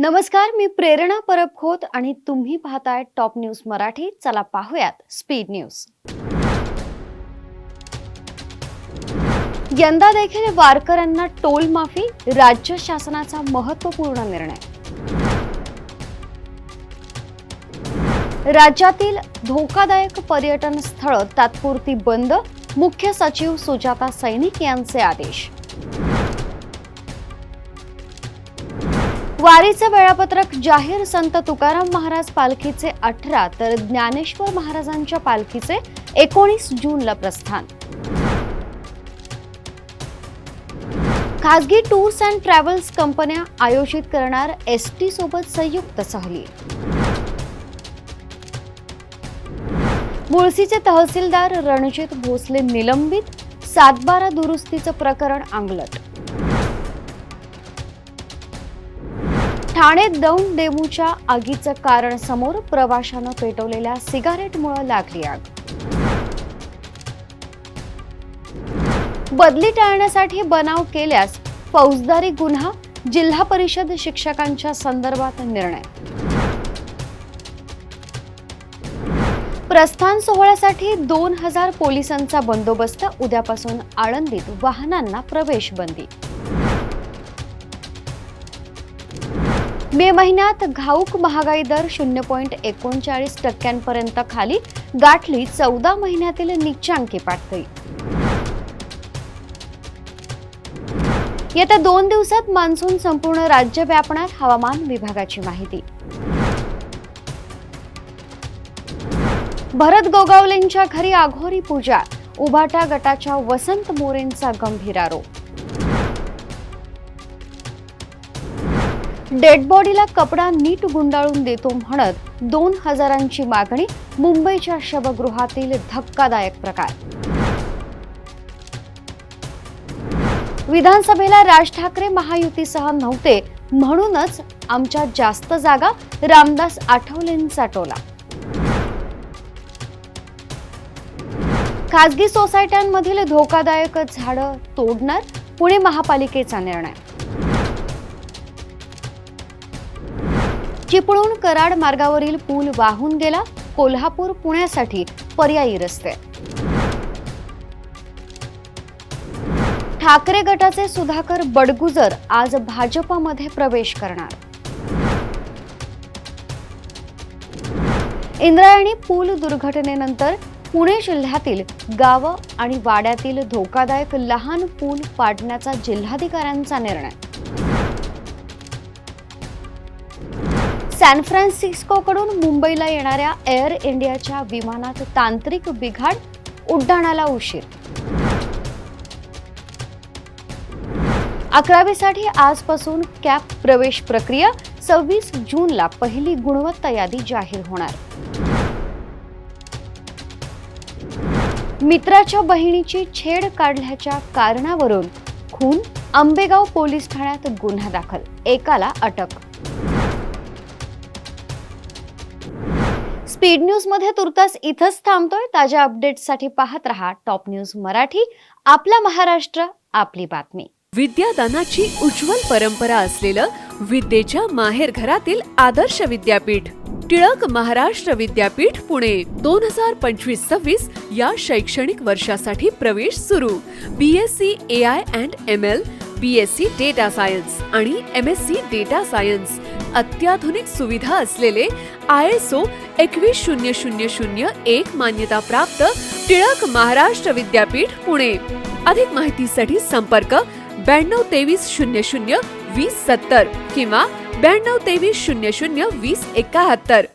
नमस्कार, मी प्रेरणा परब खोत आणि तुम्ही पाहताय टॉप न्यूज मराठी. चला पाहूयात स्पीड न्यूज. यंदा देखील वारकऱ्यांना टोल माफी, राज्य शासनाचा महत्त्वपूर्ण निर्णय. राज्यातील धोकादायक पर्यटन स्थळ तात्पुरती बंद, मुख्य सचिव सुजाता सैनिक यांचे आदेश. वारीचे वेळापत्रक जाहीर, संत तुकाराम महाराज पालखीचे 18 तर ज्ञानेश्वर महाराजांच्या पालखीचे 19 जूनला प्रस्थान. खासगी टूर्स अँड ट्रॅव्हल्स कंपन्या आयोजित करणार एसटी सोबत संयुक्त सहली. मुळशीचे तहसीलदार रणजित भोसले निलंबित, 7/12 दुरुस्तीचं प्रकरण अंगलट. ठाणे दौंड डेमूच्या आगीचं कारण समोर, प्रवाशानं पेटवलेल्या सिगारेटमुळे लागली आग. बदली टाळण्यासाठी बनाव केल्यास फौजदारी गुन्हा, जिल्हा परिषद शिक्षकांच्या संदर्भात निर्णय. प्रस्थान सोहळ्यासाठी 2000 पोलिसांचा बंदोबस्त, उद्यापासून आळंदीत वाहनांना प्रवेश बंदी. मे महिन्यात घाऊक महागाई दर 0.39% खाली, गाठली 14 महिन्यातील नीचांकी पातळी. येत्या 2 दिवसात मान्सून संपूर्ण राज्य व्यापणार, हवामान विभागाची माहिती. भरत गोगावलेंच्या घरी आघोरी पूजा, उभाटा गटाच्या वसंत मोरेंचा गंभीर आरोप. डेड बॉडीला कपडा नीट गुंडाळून देतो म्हणत 2000ची मागणी, मुंबईच्या शवगृहातील धक्कादायक प्रकार. विधानसभेला राज ठाकरे महायुतीसह नव्हते, म्हणूनच आमच्या जास्त जागा, रामदास आठवलेंचा टोला. खासगी सोसायट्यांमधील धोकादायक झाडं तोडणार, पुणे महापालिकेचा निर्णय. चिपळूण कराड मार्गावरील पूल वाहून गेला, कोल्हापूर पुण्यासाठी पर्यायी रस्ते. ठाकरे गटाचे सुधाकर बडगुजर आज भाजपमध्ये प्रवेश करणार. इंद्रायणी पूल दुर्घटनेनंतर पुणे जिल्ह्यातील गावं आणि वाड्यातील धोकादायक लहान पूल पाडण्याचा जिल्हाधिकाऱ्यांचा निर्णय. सॅन फ्रान्सिस्कोकडून मुंबईला येणाऱ्या एअर इंडियाच्या विमानात तांत्रिक बिघाड, उड्डाणाला उशीर. 11वीसाठी आजपासून कॅप प्रवेश प्रक्रिया, 26 जूनला पहिली गुणवत्ता यादी जाहीर होणार. मित्राच्या बहिणीची छेड काढल्याच्या कारणावरून खून, आंबेगाव पोलीस ठाण्यात गुन्हा दाखल, एकाला अटक. स्पीड न्यूज मध्ये तुर्तास इथंच थांबतोय. ताज्या अपडेट्ससाठी पाहत रहा टॉप न्यूज मराठी. आपला महाराष्ट्र, आपली बातमी. विद्यादानाची उज्ज्वल परंपरा असलेलं विद्येच्या माहेरघरातील आदर्श विद्यापीठ टिळक महाराष्ट्र विद्यापीठ पुणे 2025-26 या शैक्षणिक वर्षासाठी प्रवेश सुरू. BSc AI and ML, BSc data science आणि MSc डेटा सायन्स. अत्याधुनिक सुविधा असलेले ISO 21001 मान्यता प्राप्त टिळक महाराष्ट्र विद्यापीठ पुणे. अधिक माहितीसाठी संपर्क 922300 2070 किंवा 922300 2071.